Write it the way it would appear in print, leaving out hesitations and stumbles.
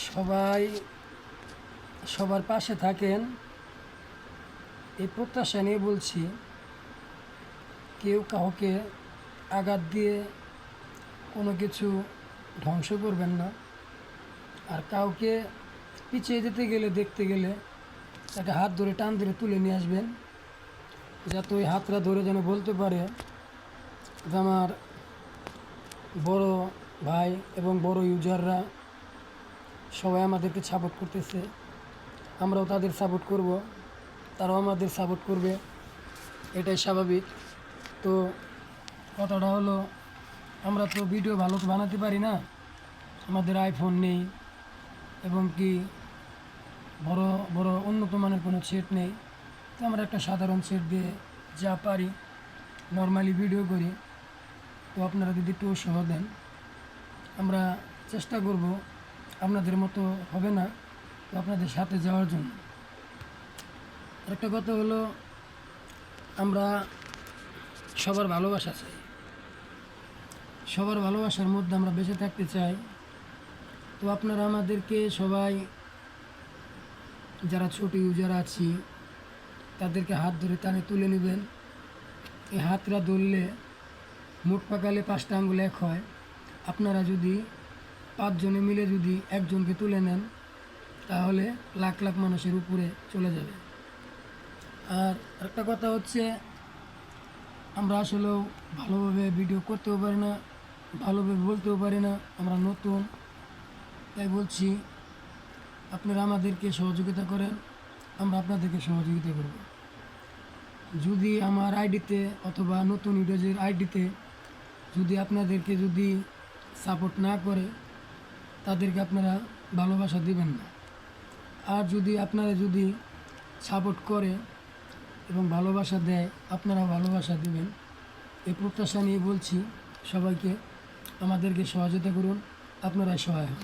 সবাই সবার পাশে থাকেন এই প্রত্যাশা নিয়ে বলছি। কেউ কাউকে আঘাত দিয়ে কোনো কিছু ধ্বংস করবেন না। আর কাউকে পিছিয়ে যেতে গেলে, দেখতে গেলে তাকে হাত ধরে টান ধরে তুলে নিয়ে আসবেন, যাতে ওই হাতটা ধরে যেন বলতে পারে যে আমার বড় ভাই এবং বড় ইউজাররা সবাই আমাদেরকে সাপোর্ট করতেছে, আমরাও তাদের সাপোর্ট করব, তারাও আমাদের সাপোর্ট করবে, এটাই স্বাভাবিক। তো কথাটা হলো, আমরা তো ভিডিও ভালো বানাতে পারি না, আমাদের আইফোন নেই এবং কি বড় বড় উন্নত মানের কোনো সেট নেই। তো আমরা একটা সাধারণ সেট দিয়ে যা পারি নর্মালি ভিডিও করি। তো আপনারা যদি একটু উৎসাহ দেন, আমরা চেষ্টা করব আপনাদের মতো হবে না, তো আপনাদের সাথে যাওয়ার জন্য। একটা কথা হলো, আমরা সবার ভালোবাসা চাই, সবার ভালোবাসার মধ্যে আমরা বেঁচে থাকতে চাই। তো আপনারা আমাদেরকে সবাই, যারা ছোট ইউজার আছি, তাদেরকে হাত ধরে টানে তুলে নেবেন। এই হাতটা ধরলে মুখ পাকালে 5টা আঙ্গুল এক হয়। আপনারা যদি 5 জনে মিলে যদি একজনকে তুলে নেন, তাহলে লাখ লাখ মানুষের উপরে চলে যাবে। আর একটা কথা হচ্ছে, আমরা আসলেও ভালোভাবে ভিডিও করতেও পারি না, ভালোভাবে বলতেও পারি না, আমরা নতুন। তাই বলছি, আপনারা আমাদেরকে সহযোগিতা করেন, আমরা আপনাদেরকে সহযোগিতা করব। যদি আমার আইডিতে অথবা নতুন ইউজারের আইডিতে যদি আপনাদেরকে যদি সাপোর্ট না করে, তাদেরকে আপনারা ভালোবাসা দিবেন না। আর যদি আপনারা যদি সাপোর্ট করে এবং ভালোবাসা দেয়, আপনারা ভালোবাসা দিবেন, এই প্রত্যাশা নিয়ে বলছি। সবাইকে আমাদেরকে সহযোগিতা করুন, আপনারাই সহায় হন।